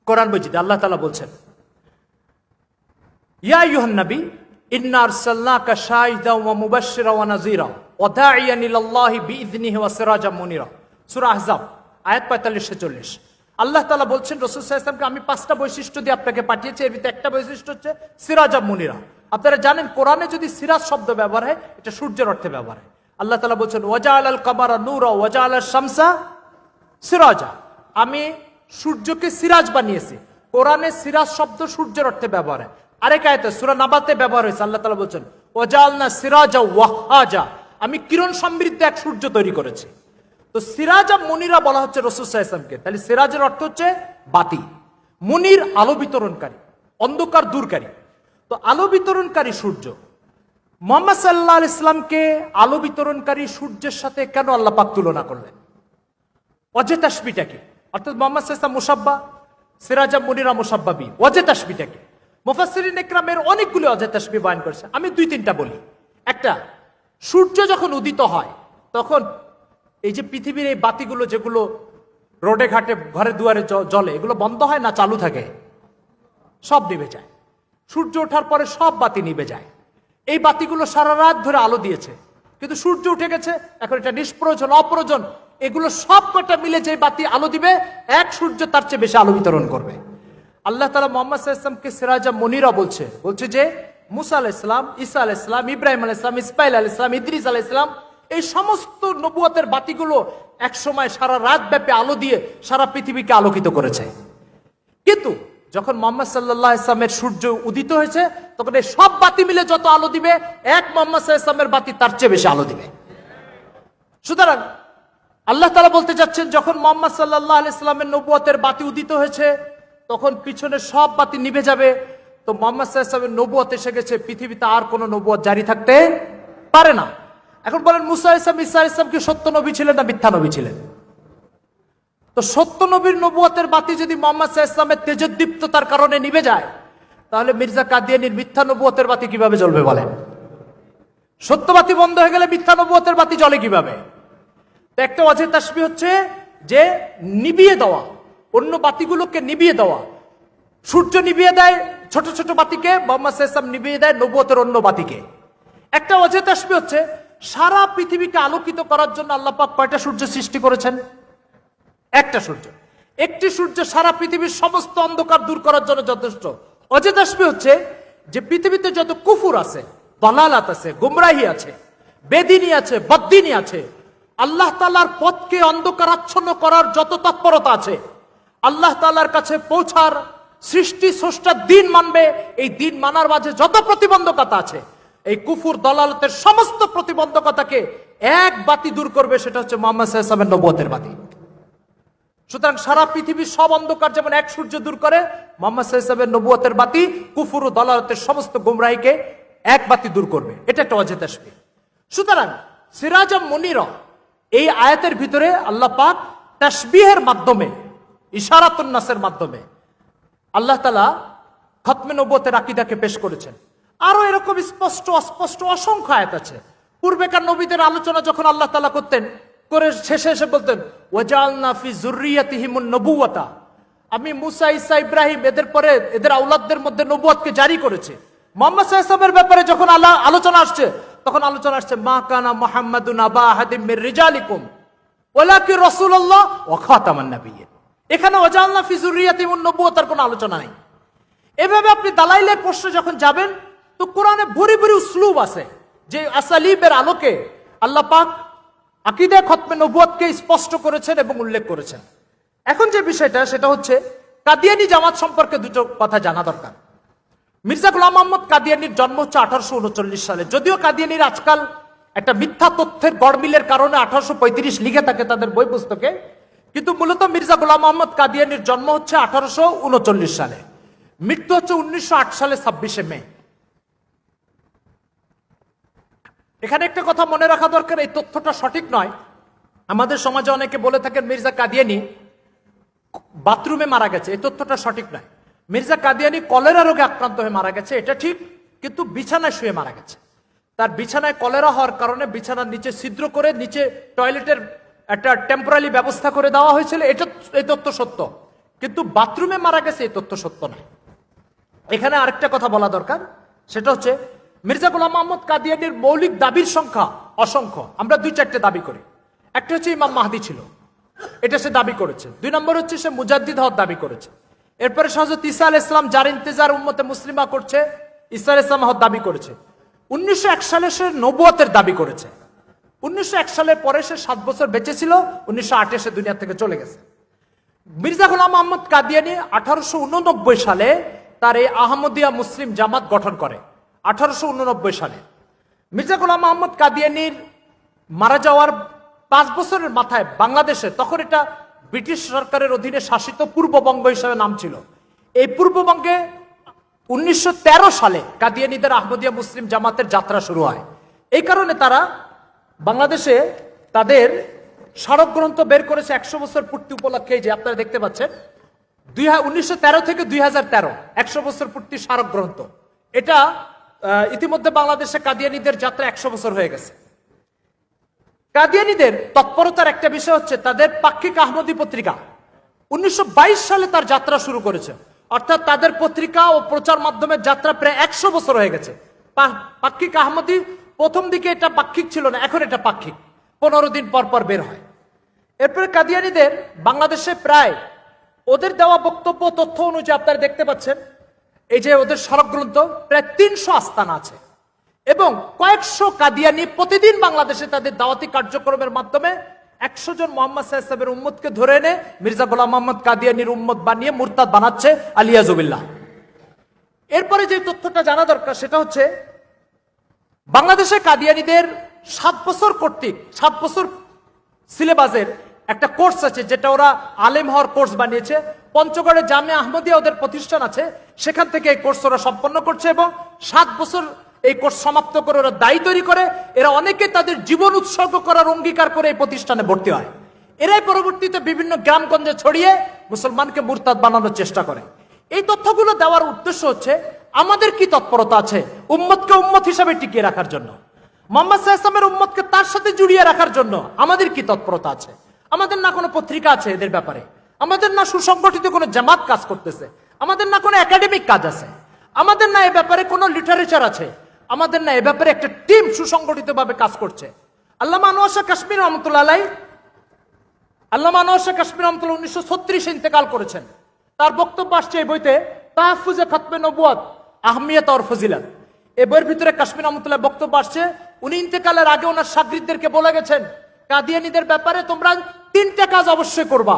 কোরআন মজিদে আল্লাহ তাআলা বলছেন, ইয়া আইয়ুহান নবী ইন্না আরসালনাকা শাহিদাও ওয়া মুবাশশিরাও ওয়া নাযীরা ওয়া দাঈয়ান ইলাল্লাহি বিইযনিহি ওয়া সিরাজাম মুনীরা। সূরা আহজাব আয়াত 45-40। আল্লাহ তাআলা বলছেন রাসূল সাল্লাল্লাহু আলাইহি ওয়াসাল্লামকে আমি 5টা বৈশিষ্ট্য দিয়ে আপনাকে পাঠিয়েছি, এর ভিতরে একটা বৈশিষ্ট্য হচ্ছে সিরাজাম মুনীরা। আপনারা জানেন কোরআনে যদি সিরাজ শব্দ ব্যবহার হয়, এটা সূর্যের অর্থে ব্যবহার হয়। আল্লাহ তাআলা বলছেন ওয়াজাআলাল কামারা নূরা ওয়াজাআলাশ শামসা সিরাজা, আমি সূর্যকে সিরাজ বানিয়েছি। কোরআনে সিরাজ শব্দ সূর্যের অর্থে ব্যবহার হয়। আরেক আয়াতে সূরা নাবাতে ব্যবহার হয়েছে। আল্লাহ তাআলা বলছেন ওয়াজাআলনা সিরাজা ওয়াহাজা, আমি কিরণ সমৃদ্ধ এক সূর্য তৈরি করেছি। তো সিরাজা মুনিরা বলা হচ্ছে রাসূল সাল্লাল্লাহু আলাইহি ওয়াসাল্লামকে। তাহলে সিরাজের অর্থ হচ্ছে বাতি, মুনির আলো বিতরণকারী, অন্ধকার দূরকারী। তো আলো বিতরণকারী সূর্য, মুহাম্মদ সাল্লাল্লাহু আলাইহি ওয়াসাল্লামকে আলো বিতরণকারী সূর্যের সাথে কেন আল্লাহ পাক তুলনা করলেন? ওয়াজে তাসবিহটা কি? অর্থাৎ মুহাম্মদ সাল্লাল্লাহু আলাইহি ওয়াসাল্লাম মুসাব্বা, সিরাজা মুনিরা মুসাব্বাবি। ওয়াজে তাসবিহটা কি? মুফাসসিরিন ইকরামের অনেকগুলো ওয়াজে তাসবিহ বয়ান করেছে, আমি 2-3টা বলি। একটা, সূর্য যখন উদিত হয়, তখন এই যে পৃথিবীর এই বাতিগুলো যেগুলো রোডে ঘাটে ঘরে দুয়ারে জ্বলে, এগুলো বন্ধ হয় না চালু থাকে? সব নিভে যায়। সূর্য ওঠার পরে সব বাতি নিভে যায়। এই বাতিগুলো সারা রাত ধরে আলো দিয়েছে, কিন্তু সূর্য উঠে গেছে, এখন এটা নিষ্প্রয়োজন, অপ্রয়োজন। এগুলো সব কটা মিলে যে বাতি আলো দিবে, এক সূর্য তার চেয়ে বেশি আলো বিতরণ করবে। আল্লাহ তাআলা মুহাম্মদ সাল্লাল্লাহু আলাইহি ওয়াসাল্লামকে সিরাজা মুনিরা বলছে যে মুসা আলাইহিস সালাম, ঈসা আলাইহিস সালাম, ইব্রাহিম আলাইহিস সালাম, ইসমাঈল আলাইহিস সালাম, ইদ্রিস আলাইহিস সালাম, এই সমস্ত নবুয়তের বাতিগুলো এক সময় সারা রাত ব্যাপী আলো দিয়ে সারা পৃথিবীকে আলোকিত করেছে। কিন্তু যখন মুহাম্মদ সাল্লাল্লাহু আলাইহি ওয়াসাল্লামের সূর্য উদিত হয়েছে, তখন এই সব বাতি মিলে যত আলো দিবে, এক মুহাম্মদ সাল্লাল্লাহু আলাইহি ওয়াসাল্লামের বাতি তার চেয়ে বেশি আলো দিবে। সুতরাং আল্লাহ তাআলা বলতে যাচ্ছেন, যখন মুহাম্মদ সাল্লাল্লাহু আলাইহি ওয়াসাল্লামের নবুয়তের বাতি উদিত হয়েছে, তখন পিছনে সব বাতি নিভে যাবে। তো মুহাম্মদ সাল্লাল্লাহু আলাইহি ওয়াসাল্লামের নবুয়ত এসে গেছে, পৃথিবীতে আর কোনো নবুয়ত জারি থাকতে পারে না। এখন বলেন, মুসা আলাইহিস সালাম, ঈসা আলাইহিস সালাম কি সত্য নবী ছিলেন না মিথ্যা নবী ছিলেন? তো তো সত্য নবীর নবুয়তের বাতি যদি মোহাম্মদ সাল্লাল্লাহু আলাইহি ওয়াসাল্লামের তেজোদ্দীপ্ততার কারণে নিভে যায়, তাহলে মির্জা কাদিয়ানীর মিথ্যা নবুয়তের বাতি কিভাবে জ্বলবে বলেন? সত্যবাতি বন্ধ হয়ে গেলে মিথ্যা নবুয়তের বাতি জ্বলে কিভাবে? তো একটা ওয়াজে তাসবিহ হচ্ছে যে নিভিয়ে দেওয়া, অন্য বাতিগুলোকে নিভিয়ে দেওয়া। সূর্য নিভিয়ে দেয় ছোট ছোট বাতিকে, মোহাম্মদ সাল্লাল্লাহু আলাইহি ওয়াসাল্লাম নিভিয়ে দেয় নবুয়তের অন্য বাতিকে। একটা ওয়াজে তাসবিহ হচ্ছে সারা পৃথিবীকে আলোকিত করার জন্য আল্লাহ পাক কয়টা সূর্য সৃষ্টি করেছেন? একটা সূর্য। একটি সূর্য সারা পৃথিবীর সমস্ত অন্ধকার দূর করার জন্য যথেষ্ট। ওয়াজে তাসবিহ হচ্ছে যে পৃথিবীতে যত কুফুর আছে, দালালাত আছে, গুমরাহি আছে, বেদিনী আছে, বদ্দিনী আছে, আল্লাহ তাআলার পথকে অন্ধকারাচ্ছন্ন করার যত তৎপরতা আছে, আল্লাহ তাআলার কাছে পৌঁছার সৃষ্টি স্রষ্টার দিন মানবে, এই দিন মানার মাঝে যত প্রতিবন্ধকতা আছে, এই কুফুর দালালতের সমস্ত প্রতিবন্ধকতাকে এক বাতি দূর করবে, সেটা হচ্ছে মুহাম্মদ সাল্লাল্লাহু আলাইহি ওয়াসাল্লামের নবুয়তের বাতি। সুতরাং সারা পৃথিবীর সব অন্ধকার যেমন এক সূর্য দূর করে, মুহাম্মদ সাল্লাল্লাহু আলাইহি ওয়াসাল্লামের নবুয়তের বাতি কুফুর ও দালালতের সমস্ত গুমরাহিকে এক বাতি দূর করবে। এটা একটা ওয়াজে তাসবিহ। সুতরাং সিরাজাম মুনিরা, এই আয়াতের ভিতরে আল্লাহ পাক তাসবিহের মাধ্যমে, ইশারাতুন নাসের মাধ্যমে আল্লাহ তাআলা খতমে নবুয়তের আকীদাকে পেশ করেছেন। আরো এরকম স্পষ্ট অস্পষ্ট অসংখ্য আয়াত আছে। পূর্বেকার নবীদের আলোচনা যখন আল্লাহ তাআলা করতেন, করে শেষে এসে বলতেন ওয়াজআলনা ফি যুররিয়াতিহিমুন নবুওয়াতা, আমি মুসা, ঈসা, ইব্রাহিম এদের পরে এদের আওলাদদের মধ্যে নবুয়তকে জারি করেছে। মুহাম্মদ সাল্লাল্লাহু আলাইহি ওয়াসাল্লামের ব্যাপারে যখন আলোচনা আসছে, তখন আলোচনা আসছে মা কানা মুহাম্মাদুন আবা আহাদিম মির রিজালিকুম ওয়ালাকিন রাসূলুল্লাহ ওয়া খাতামান নাবিয়্যিন। এখানে ওয়াজআলনা ফি যুররিয়াতিহিমুন নবুওয়াতার কোনো আলোচনা নেই। এভাবে আপনি দালাইলের প্রশ্নে যখন যাবেন, তো কোরআনে ভরি ভরি উসলুব আছে, যে আসালিবের আলোকে আল্লাহ পাক আকীদা খতমে নবুয়তকে স্পষ্ট করেছেন এবং উল্লেখ করেছেন। এখন যে বিষয়টা, সেটা হচ্ছে কাদিয়ানী জামাত সম্পর্কে দুটো কথা জানা দরকার। মির্জা গোলাম মোহাম্মদ কাদিয়ানীর জন্ম হচ্ছে 1839 সালে। যদিও কাদিয়ানীর আজকাল একটা মিথ্যা তথ্যের গড়মিলের কারণে 1835 লিখে থাকে তাদের বই পুস্তকে, কিন্তু মূলত মির্জা গোলাম মোহাম্মদ কাদিয়ানীর জন্ম হচ্ছে 1839 সালে, মৃত্যু হচ্ছে 1908 সালে 26শে মে। এখানে একটা কথা মনে রাখা দরকার, এই তথ্যটা সঠিক নয়। আমাদের সমাজে অনেকে বলে থাকেন মির্জা কাদিয়ানী বাথরুমে মারা গেছে, এই তথ্যটা সঠিক নয়। মির্জা কাদিয়ানী কলেরা রোগে আক্রান্ত হয়ে মারা গেছে, এটা ঠিক, কিন্তু বিছানায় শুয়ে মারা গেছে। তার বিছানায় কলেরা হওয়ার কারণে বিছানার নিচে ছিদ্র করে নিচে টয়লেটের একটা টেম্পোরারি ব্যবস্থা করে দেওয়া হয়েছিল, এটা এই তথ্য সত্য, কিন্তু বাথরুমে মারা গেছে এই তথ্য সত্য নয়। এখানে আরেকটা কথা বলা দরকার, সেটা হচ্ছে মির্জা গোলাম মোহাম্মদ কাদিয়ানীর মৌলিক দাবির সংখ্যা অসংখ্য। আমরা 2-4টে দাবি করি। একটা হচ্ছে ইমাম মাহদি ছিল, এটা সে দাবি করেছে। 2 নম্বর হচ্ছে সে মুজাদ্দিদ হওয়ার দাবি করেছে। এরপরে হযরত ঈসা আলাইহিস সালাম যার ইন্তেজার উম্মতে মুসলিমা করছে, ঈসা আলাইহিস সালাম হওয়ার দাবি করেছে। 1901 সালে সে নবুয়তের দাবি করেছে। 1901 সালের পরে সে 7 বছর বেঁচে ছিল, 1908 সে দুনিয়া থেকে চলে গেছে। মির্জা গোলাম মোহাম্মদ কাদিয়ানী 1889 সালে তার এই আহমদিয়া মুসলিম জামাত গঠন করে। 1889 সালে মির্জা গোলাম মোহাম্মদ কাদিয়ানীর মারা যাওয়ার 5 বছরের মাথায় বাংলাদেশে, তখন এটা ব্রিটিশ সরকারের অধীনে শাসিত পূর্ববঙ্গ হিসেবে নাম ছিল, এই পূর্ববঙ্গে 1913 সালে কাদিয়ানীদের আহমদিয়া মুসলিম জামাতের যাত্রা শুরু হয়। এই কারণে তারা বাংলাদেশে তাদের স্মারক গ্রন্থ বের করেছে 100 বছর পূর্তি উপলক্ষে, যে আপনারা দেখতে পাচ্ছেন 1913 থেকে 2013 100 বছর পূর্তি স্মারক গ্রন্থ। এটা ইতিমধ্যে বাংলাদেশে কাদিয়ানীদের যাত্রা 100 বছর হয়ে গেছে। কাদিয়ানীদের তৎপরতার একটা বিষয় হচ্ছে তাদের পাক্ষিক আহমদী পত্রিকা 1922 সালে তার যাত্রা শুরু করেছে, অর্থাৎ তাদের পত্রিকা ও প্রচার মাধ্যমের যাত্রা প্রায় 100 বছর হয়ে গেছে। পাক্ষিক আহমদী প্রথম দিকে এটা পাক্ষিক ছিল না, এখন এটা পাক্ষিক, 15 দিন পর পর বের হয়। এরপরে কাদিয়ানীদের বাংলাদেশে প্রায় ওদের দেওয়া বক্তব্য তথ্য অনুযায়ী আপনারা দেখতে পাচ্ছেন, এই যে ওদের স্মারক গ্রন্থ প্রায় 300 আস্তানা আছে, এবং কয়েকশো কাদিয়ানী প্রতিদিন বাংলাদেশে তাদের দাওয়াতি কার্যক্রমের মাধ্যমে 100 জন মুহাম্মদ সাল্লাল্লাহু আলাইহি ওয়াসাল্লামের উম্মতকে ধরে এনে মির্জা গোলাম মোহাম্মদ কাদিয়ানীর উম্মত বানিয়ে মুরতাদ বানাচ্ছে, আলিয়াজুবিল্লাহ। এরপরে যে তথ্যটা জানা দরকার, সেটা হচ্ছে বাংলাদেশে কাদিয়ানীদের 7 বছর কর্তৃক 7 বছর সিলেবাসের একটা কোর্স আছে, যেটা ওরা আলেম হওয়ার কোর্স বানিয়েছে। পঞ্চগড়ে জামিয়া আহমদিয়া ওদের প্রতিষ্ঠান আছে, সেখান থেকে এই কোর্স ওরা সম্পন্ন করছে, এবং 7 বছর এই কোর্স সমাপ্ত করে ওরা দায়ী তৈরি করে। এরা অনেকে তাদের জীবন উৎসর্গ করার অঙ্গীকার করে এই প্রতিষ্ঠানে ভর্তি হয়। এরাই পরবর্তীতে বিভিন্ন গ্রামগঞ্জে ছড়িয়ে মুসলমানকে মুরতাদ বানানোর চেষ্টা করে। এই তথ্যগুলো দেওয়ার উদ্দেশ্য হচ্ছে আমাদের কি তৎপরতা আছে উম্মতকে উম্মত হিসাবে টিকিয়ে রাখার জন্য, মোহাম্মদ সাল্লাল্লাহু আলাইহি ওয়াসাল্লামের উম্মতকে তার সাথে জুড়িয়ে রাখার জন্য আমাদের কি তৎপরতা আছে। আমাদের না কোনো পত্রিকা আছে এদের ব্যাপারে, আমাদের না সুসংগঠিত কোনো জামাত কাজ করতেছে, আমাদের না কোনো একাডেমিক কাজ আছে, আমাদের না এ ব্যাপারে কোনো লিটারেচার আছে, আমাদের না এ ব্যাপারে একটা টিম সুসংগঠিত ভাবে কাজ করছে। আল্লামা আনোয়ার শাহ কাশ্মীর রহমতুল্লাহ আলাইহি, আল্লামা আনোয়ার শাহ কাশ্মীর রহমতুল্লাহ 1936 ইন্তেকাল করেছেন। তার বক্তব্য আসছে এই বইতে তাহফুজে খতমে নবুয়ত আহমিয়ত আর ফজিলত। এই বইয়ের ভিতরে কাশ্মীর রহমতুল্লাহ বক্তব্য আসছে, উনি ইন্তেকালের আগে ওনার শাগরিদদেরকে বলে গেছেন কাদিয়ানীদের ব্যাপারে তোমরা 3টা কাজ অবশ্যই করবা।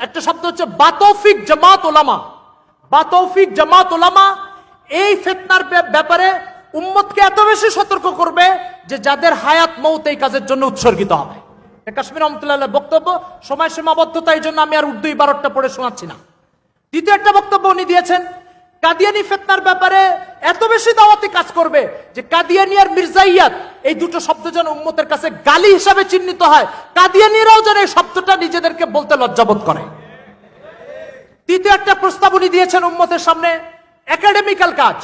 একটা শব্দ হচ্ছে বাতৌফিক জামাত ওলামা, বাতৌফিক জামাত ওলামা। এই ফিতনার ব্যাপারে উম্মতকে এত বেশি সতর্ক করবে যে যাদের হায়াত মৌত এই কাজের জন্য উৎসর্গিত হবে। কাশ্মীর রহমতুল্লাহ বক্তব্য, সময় সীমাবদ্ধতা, এই জন্য আমি আর উর্দু ইবারতটা পড়ে শোনাচ্ছি না। দ্বিতীয় একটা বক্তব্য উনি দিয়েছেন, কাদিয়ানি ফিতনার ব্যাপারে এত বেশি দাওয়াতি কাজ করবে যে কাদিয়ানি আর মির্জাইয়াত এই দুটো শব্দ যেন উম্মতের কাছে গালি হিসাবে চিহ্নিত হয়, কাদিয়ানিরাও যেন এই শব্দটা নিজেদেরকে বলতে লজ্জাবোধ করে। তৃতীয় একটা প্রস্তাব উনি দিয়েছেন উম্মতের সামনে, একাডেমিক্যাল কাজ।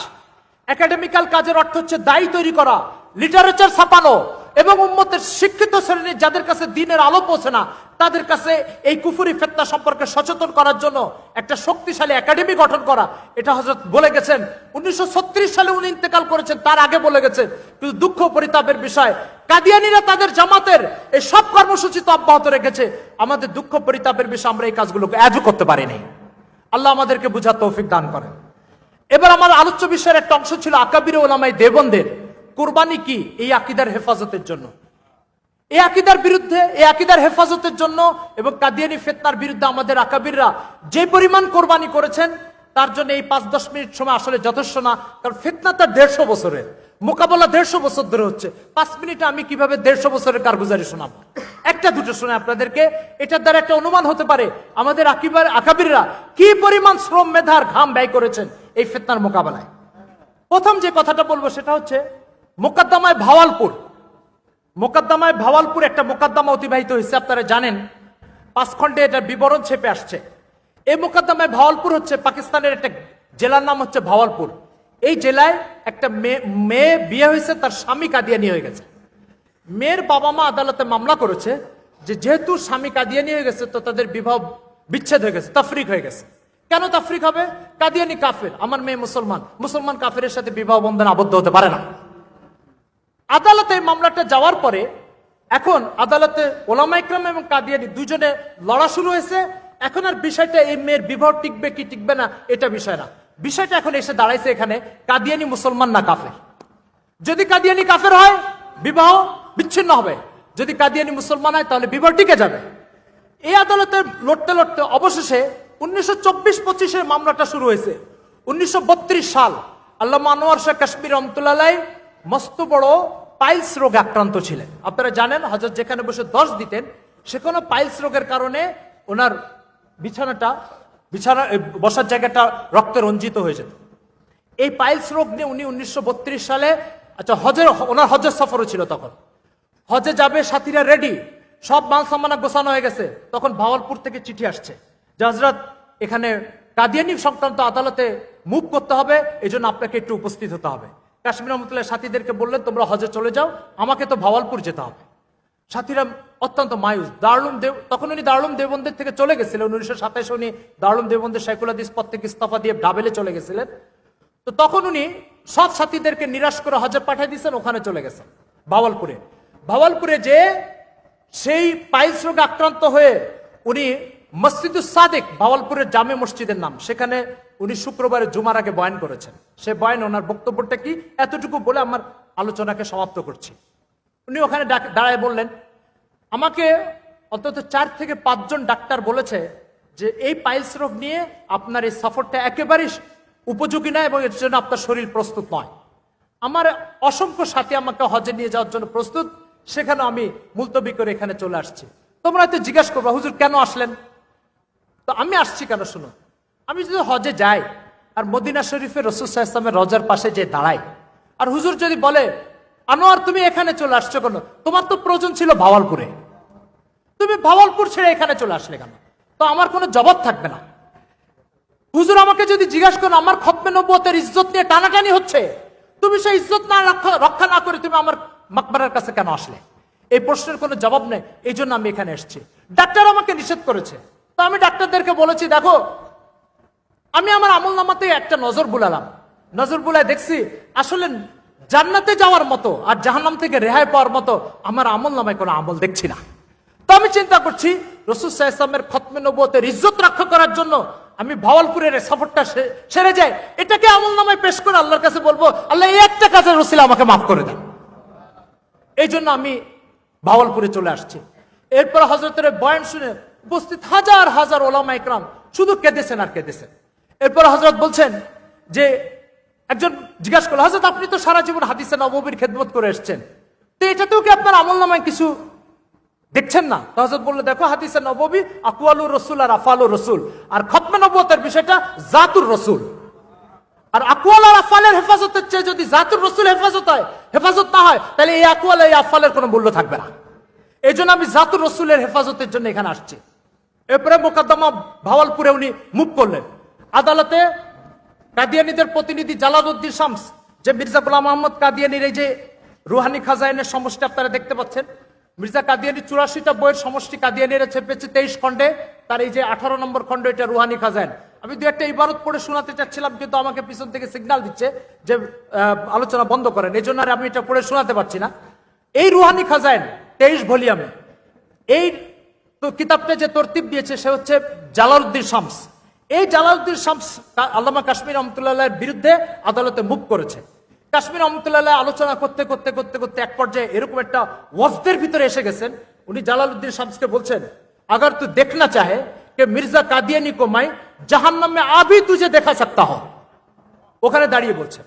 একাডেমিক্যাল কাজের অর্থ হচ্ছে দায়ী তৈরি করা, লিটারেচার ছাপানো এবং উম্মতের শিক্ষিত শ্রেণীর যাদের কাছে দ্বীনের আলো পৌঁছে না তাদের কাছে এই কুফরি ফিতনা সম্পর্কে সচেতন করার জন্য একটা শক্তিশালী একাডেমি গঠন করা। এটা হযরত বলে গেছেন 1936 সালে উনি ইন্তেকাল করেছেন, তার আগে বলে গেছেন। কিন্তু দুঃখ পরিতাপের বিষয়, কাদিয়ানীরা তাদের জামাতের এই সব কর্মসূচি তো অব্যাহত রেখেছে। আমাদের দুঃখ পরিতাপের বিষয় আমরা এই কাজগুলোকে আজও করতে পারিনি। আল্লাহ আমাদেরকে বুঝার তৌফিক দান করেন। এবার আমার আলোচ্য বিষয়ের একটা অংশ ছিল আকাবির ওলামায়ে দেওবন্দের কুরবানি কি এই আকীদার হেফাজতের জন্য, এই আকীদার বিরুদ্ধে, এই আকীদার হেফাজতের জন্য এবং কাদিয়ানি ফিতনার বিরুদ্ধে আমাদের আকাবিররা যে পরিমাণ কোরবানি করেছেন তার জন্য এই 5-10 মিনিট সময় আসলে যথেষ্ট না। কারণ ফিতনা তার 150 বছরের মোকাবেলা, 150 বছর ধরে হচ্ছে। 5 মিনিটে আমি কিভাবে 150 বছরের কারগুজারি শোনাবো? একটা দুটো শুনে আপনাদেরকে, এটার দ্বারা একটা অনুমান হতে পারে আমাদের আকাবিররা কি পরিমাণ শ্রম মেধার ঘাম ব্যয় করেছেন এই ফিতনার মোকাবেলায়। প্রথম যে কথাটা বলবো সেটা হচ্ছে মোকদ্দমায় ভাওয়ালপুর। মোকদ্দমায় ভাওয়ালপুর একটা মোকদ্দমা অতিবাহিত হয়েছে, আপনারা জানেন। 5 খণ্ডে এটার বিবরণ ছেপে আসছে। এই মোকদ্দমায় ভাওয়ালপুর হচ্ছে পাকিস্তানের একটা জেলার নাম হচ্ছে ভাওয়ালপুর। এই জেলায় একটা মেয়ে বিয়ে হয়েছে, তার স্বামী কাদিয়ানি হয়ে গেছে। মেয়ের বাবা মা আদালতে মামলা করেছে যে যেহেতু স্বামী কাদিয়ানি হয়ে গেছে তো তাদের বিবাহ বিচ্ছেদ হয়ে গেছে, তাফরিক হয়ে গেছে। কেন তাফরিক হবে? কাদিয়ানি কাফের, আমার মেয়ে মুসলমান, মুসলমান কাফেরের সাথে বিবাহ বন্ধনে আবদ্ধ হতে পারে না। আদালতে মামলাটা যাওয়ার পরে এখন আদালতে ওলামা ইকরাম এবং কাদিয়ানি দুজনে লড়া শুরু হয়েছে। এখন আর বিষয়টা এই মেয়ের বিবাহ টিকবে কি টিকবে না এটা বিষয় না, বিষয়টা এখন এসে দাঁড়াইছে এখানে কাদিয়ানি মুসলমান না কাফের। যদি কাদিয়ানি কাফের হয় বিবাহ বিচ্ছিন্ন হবে, যদি কাদিয়ানি মুসলমান হয় তাহলে বিবাহ টিকে যাবে। এই আদালতে লড়তে লড়তে অবশেষে 1924-25 মামলাটা শুরু হয়েছে। 1932 সাল আল্লামা আনোয়ার শাহ কাশ্মীর রহমতুল্লাহ আলাইহি মস্ত বড় পাইলস রোগে আক্রান্ত ছিলেন। আপনারা জানেন হযরত যেখানে বসে 10 দিতেন সেখানে পাইলস রোগের কারণে ওনার বিছানা বসার জায়গাটা রক্তে রঞ্জিত হয়ে যেত। এই পাইলস রোগ নিয়ে উনি 1932 সালে ওনার হজের সফরও ছিল। তখন হজে যাবে, সাথীরা রেডি, সব মাল সামানা গোছানো হয়ে গেছে। তখন ভাওয়ালপুর থেকে চিঠি আসছে যে হযরত এখানে কাদিয়ানি সংক্রান্ত আদালতে মুভ করতে হবে, এজন্য আপনাকে একটু উপস্থিত হতে হবে। কাশ্মীর রহমতুল্লাহ সাথীদেরকে বললেন তোমরা হজে চলে যাও, আমাকে তো ভাওয়ালপুর যেতে হবে। সাথীরা অত্যন্ত মায়ুস। তখন উনি দারুল দেওবন্দের থেকে চলে গেছিলেন। 1927 উনি দারুল দেওবন্দের শাইখুল হাদিস পদ থেকে ইস্তফা দিয়ে ডাবেলে চলে গেছিলেন। তো তখন উনি সব সাথীদেরকে নিরাশ করে হজে পাঠিয়ে দিয়েছেন, ওখানে চলে গেছেন ভাওয়ালপুরে। ভাওয়ালপুরে যে সেই পাইলস রোগে আক্রান্ত হয়ে উনি মসজিদুস সাদিক, ভাওয়ালপুরের জামে মসজিদের নাম, সেখানে উনি শুক্রবারে জুমার আগে বয়ান করেছেন। সে বয়ান, ওনার বক্তব্যটা কি এতটুকু বলে আমার আলোচনাকে সমাপ্ত করছি। উনি ওখানে দাঁড়ায় বললেন, আমাকে অন্তত 4 থেকে 5 জন ডাক্তার বলেছে যে এই পাইলস রোগ নিয়ে আপনার এই সফরটা একেবারেই উপযোগী নয় এবং এর জন্য আপনার শরীর প্রস্তুত নয়। আমার অসংখ্য সাথী আমাকে হজে নিয়ে যাওয়ার জন্য প্রস্তুত, সেখানে আমি মুলতবি করে এখানে চলে আসছি। তোমরা হয়তো জিজ্ঞাসা করবো হুজুর কেন আসলেন? তো আমি আসছি কেন শুনো, আমি যদি হজে যাই আর মদিনা শরীফের রাসূল সাল্লাল্লাহু আলাইহি ওয়াসাল্লামের রওজার পাশে যে দাঁড়াই, আর হুজুর যদি বলে আনোয়ার তুমি এখানে চলে আসছো কেন, তোমার তো প্রয়োজন ছিল ভাওয়ালপুরে, তুমি ভাওয়ালপুর ছেড়ে এখানে চলে আসলে কেন? তো আমার কোনো জবাব থাকবে না। হুজুর আমাকে যদি জিজ্ঞাসা করেন আমার খতমে নবুয়তের ইজ্জত নিয়ে টানাটানি হচ্ছে, তুমি সেই ইজ্জত না রক্ষা না করে তুমি আমার মাকবারার কাছে কেন আসলে? এই প্রশ্নের কোনো জবাব নেই, এই জন্য আমি এখানে এসেছি। ডাক্তার আমাকে নিষেধ করেছে, তো আমি ডাক্তারদেরকে বলেছি দেখো আমি আমার আমল নামাতে একটা নজর বুলালাম, নজর বুলায় দেখছি আসলে জান্নাতে যাওয়ার মতো আর জাহান্নাম থেকে রেহাই পাওয়ার মতো আমার আমল নামায় কোনো আমল দেখছি না। তো আমি চিন্তা করছি রাসূল সাল্লাল্লাহু আলাইহি ওয়াসাল্লামের খতমে নবুয়তের ইজ্জত রক্ষা করার জন্য আমি ভাওয়ালপুরের সফরটা সেরে যাই, এটাকে আমল নামায় পেশ করে আল্লাহর কাছে বলবো আল্লাহ এই একটা কাজের ওসিলা আমাকে মাফ করে দেন। এই জন্য আমি ভাওয়ালপুরে চলে আসছি। এরপর হযরতের বয়ান শুনে উপস্থিত হাজার হাজার ওলামা ইকরাম শুধু কেঁদেছেন আর কেঁদেছেন। এরপর হযরত বলছেন যে একজন জিজ্ঞাসা করলো, হযরত আপনি তো সারা জীবন হাদিসে নববীর খেদমত করে এসেছেন, তো এটাতেও কি আপনার আমল নামায় কিছু দেখছেন না? তো হযরত বললো দেখো হাদিসে নববী আকওয়ালুর রাসূল আর আফআলুর রাসূল, আর খতমে নবুয়তের বিষয়টা জাতুর রাসূল। আর আকওয়াল আর আফআলের হেফাজতের চেয়ে যদি জাতুর রাসূল হেফাজত না হয় তাহলে এই আকওয়াল এই আফআলের কোনো মূল্য থাকবে না। এই জন্য আমি জাতুর রাসূলের হেফাজতের জন্য এখানে আসছি। এরপরে মোকদ্দমা ভাওয়ালপুরে উনি মুভ করলেন। আদালতে কাদিয়ানীদের প্রতিনিধি জালালউদ্দিন শামস, যে মির্জা গোলাম মোহাম্মদ কাদিয়ানীর এই যে রুহানি খাজাইনের সমষ্টি আপনারা দেখতে পাচ্ছেন, মির্জা কাদিয়ানী 84টা বইয়ের সমষ্টি কাদিয়ানীরা ছেপেছে 23 খণ্ডে, তার এই যে 18 নম্বর খণ্ড এটা রুহানি খাজাইন। আমি দু একটা ইবারত পড়ে শোনাতে চাচ্ছিলাম, কিন্তু আমাকে পিছন থেকে সিগন্যাল দিচ্ছে যে আলোচনা বন্ধ করেন, এই জন্য আমি এটা পড়ে শোনাতে পারছি না। এই রুহানি খাজাইন 23 ভলিউমে এই কিতাবটা যে তরতিব দিয়েছে সে হচ্ছে জালালউদ্দিন শামস। এই জালালউদ্দিন শামস আল্লামা কাশ্মীর রহমতুল্লাহের বিরুদ্ধে আদালতে মুভ করেছে। কাশ্মীর রহমতুল্লাহ আলোচনা করতে করতে করতে করতে এক পর্যায়ে এরকম একটা ওয়াজদের ভিতরে এসে গেছেন। উনি জালালউদ্দিন শামসকে বলছেন अगर तू देखना चाहे कि मिर्जा कादियानी को मैं जहन्नम में अभी तुझे देखा सकता हूं, ওখানে দাঁড়িয়ে বলছেন।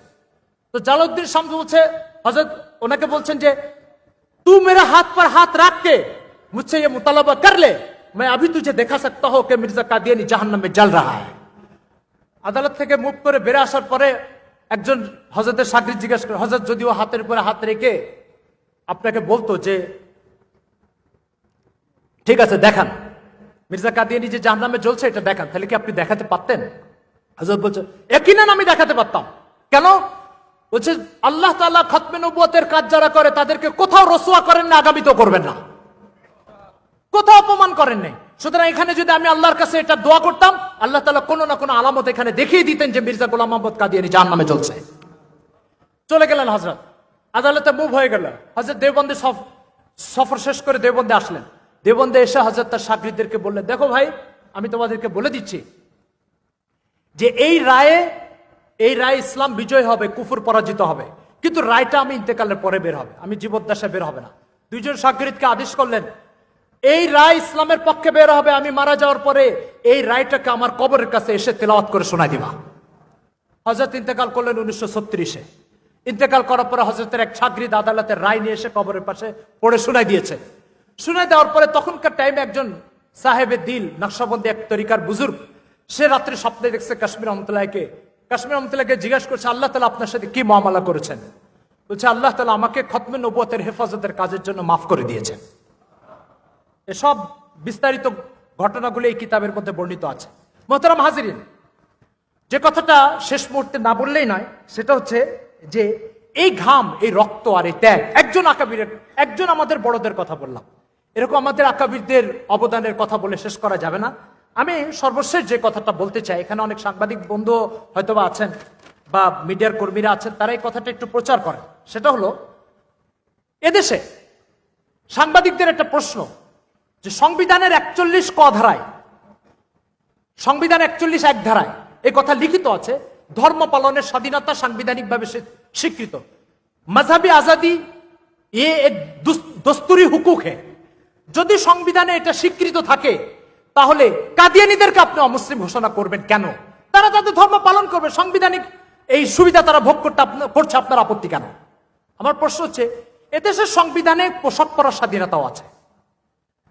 তো জালালউদ্দিন শামস বলছে, হযরত ওনাকে বলছেন যে तू मेरे हाथ पर हाथ रख के मुझसे ये मुतालबा कर ले, मैं अभी तुझे देखा सकता हूं कि मिर्जा कादियानी जहन्नम में जल रहा है। আদালত থেকে মুভ করে বের আসার পরে একজন হযরতের শাগরিদ জিজ্ঞেস করে, হযরত যদিও হাতের উপরে হাত রেখে আপনাকে বলতো যে ঠিক আছে দেখান মির্জা কাদিয়ানী যে জাহান্নামে জ্বলছে এটা দেখান, তাহলে কি আপনি দেখাতে পারতেন? হযরত বলছে ইয়াকিনান আমি দেখাতে পারতাম। কেন? বলছে আল্লাহ তাআলা খতমে নবুয়তের কাজ যারা করে তাদেরকে কোথাও রসুয়া করেন না, আগামীতেও করবেন না, কোথাও অপমান করেন নাই। সুতরাং এখানে যদি আমি আল্লাহর কাছে এটা দোয়া করতাম, আল্লাহ তাআলা কোনো না কোনো আলামত এখানে দেখিয়ে দিতেন যে মির্জা গোলাম মোহাম্মদ কাদিয়ানী জাহান্নামে জ্বলছে। চলে গেলেন হযরত, আদালতে মুভ হয়ে গেল। হযরত দেওবন্দে সফর শেষ করে দেওবন্দে আসলেন। দেওবন্দে এসে হযরত তার শাগরিদদেরকে বললেন, দেখো ভাই আমি তোমাদেরকে বলে দিচ্ছি যে এই রায়ে ইসলাম বিজয় হবে, কুফর পরাজিত হবে, কিন্তু রায়টা আমি ইন্তেকালের পরে বের হবে, আমি জীবদ্দশায় বের হবে না। দুইজন শাগরিদকে আদেশ করলেন এই রায় ইসলামের পক্ষে বের হবে, আমি মারা যাওয়ার পরে এই রায়টাকে আমার কবরের কাছে এসে তেলাওয়াত করে শোনাই দিবা। হযরত ইন্তেকাল করলেন 1936-এ। ইন্তেকাল করার পরে হযরতের এক শাগরিদ আদালতের রায় নিয়ে এসে কবরের পাশে পড়ে শোনাই দিয়েছে। শুনাই দেওয়ার পরে তখনকার টাইমে একজন সাহেবে দিল নকশবন্দি এক তরিকার বুজুর্গ, সে রাত্রে স্বপ্নে দেখছে কাশ্মীর রহমতুল্লাহকে। কাশ্মীর রহমতুল্লাহকে জিজ্ঞাসা করছে আল্লাহ তাআলা আপনার সাথে কি মুআমালা করেছেন? বলছে আল্লাহ তাআলা আমাকে খতমে নবুয়তের হেফাজতের কাজের জন্য মাফ করে দিয়েছেন। এসব বিস্তারিত ঘটনাগুলো এই কিতাবের মধ্যে বর্ণিত আছে। মোহতারাম হাজিরিন, যে কথাটা শেষ মুহূর্তে না বললেই নয় সেটা হচ্ছে যে এই ঘাম, এই রক্ত আর এই ত্যাগ, একজন আমাদের বড়দের কথা বললাম, এরকম আমাদের আকাবিরদের অবদানের কথা বলে শেষ করা যাবে না। আমি সর্বশেষ যে কথাটা বলতে চাই, এখানে অনেক সাংবাদিক বন্ধু হয়তোবা আছেন বা মিডিয়ার কর্মীরা আছেন, তারা এই কথাটা একটু প্রচার করেন। সেটা হলো এদেশে সাংবাদিকদের একটা প্রশ্ন যে সংবিধানের 41 ক ধারায়, সংবিধান 41 এক ধারায় এই কথা লিখিত আছে, ধর্ম পালনের স্বাধীনতা সাংবিধানিকভাবে স্বীকৃত, মজহবি আজাদি এ এক দস্তুরি হুকুক হে। যদি সংবিধানে এটা স্বীকৃত থাকে তাহলে কাদিয়ানীদেরকে আপনি অমুসলিম ঘোষণা করবেন কেন? তারা তাদের ধর্ম পালন করবে, সাংবিধানিক এই সুবিধা তারা ভোগ করছে, আপনার আপত্তি কেন? আমার প্রশ্ন হচ্ছে এদেশের সংবিধানে পোশাক পরার স্বাধীনতাও আছে।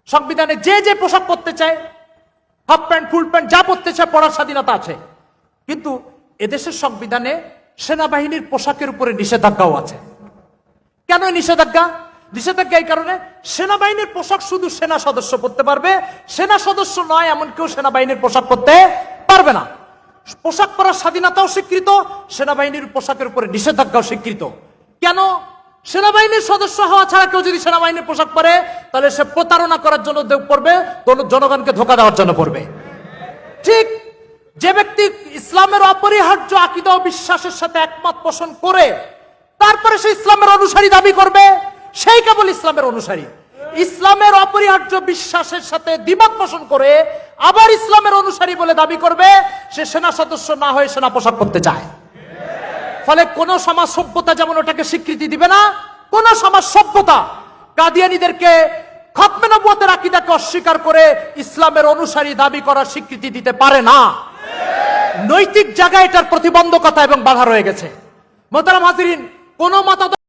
সংবিধানে যে পোশাক পরতে চায়, হাফ প্যান্ট ফুল প্যান্ট যা পরতে চায় পরার স্বাধীনতা আছে, কিন্তু এদেশের সংবিধানে সেনাবাহিনীর পোশাকের উপরে নিষেধাজ্ঞাও আছে। কেন নিষেধাজ্ঞা? নিষেধাজ্ঞা এই কারণে, সেনাবাহিনীর পোশাক শুধু সেনা সদস্য পরতে পারবে, সেনা সদস্য নয় এমন কেউ সেনাবাহিনীর পোশাক পরতে পারবে না। পোশাক পরার স্বাধীনতাও স্বীকৃত, সেনাবাহিনীর পোশাকের উপরে নিষেধাজ্ঞাও স্বীকৃত। কেন? সেনাবাহিনীর সদস্য হওয়া ছাড়া কেউ যদি সেনাবাহিনীর পোশাক পরে, তাহলে সে প্রতারণা করার জন্য পড়বে, জনগণকে ধোঁকা দেওয়ার জন্য পড়বে। ঠিক যে ব্যক্তি ইসলামের অপরিহার্য আকীদা ও বিশ্বাসের সাথে একমত পোষণ করে তারপরে সে ইসলামের অনুসারী দাবি করবে, সেই কেবল ইসলামের অনুসারী। ইসলামের অপরিহার্য বিশ্বাসের সাথে দ্বিমত পোষণ করে আবার ইসলামের অনুসারী বলে দাবি করবে, সে সেনা সদস্য না হয়ে সেনা পোশাক করতে চায়। ফলে কোন সমাজ সভ্যতা যেমন ওটাকে স্বীকৃতি দিবে না, কোন সমাজ সভ্যতা কাদিয়ানীদেরকে খতমে নবুয়তের আকীদাকে অস্বীকার করে ইসলামের অনুসারী দাবি করার স্বীকৃতি দিতে পারে না। নৈতিক জায়গায় এটার প্রতিবন্ধকতা এবং বাধা রয়ে গেছে। মোহতারাম হাজিরিন, কোন মতাদর্শ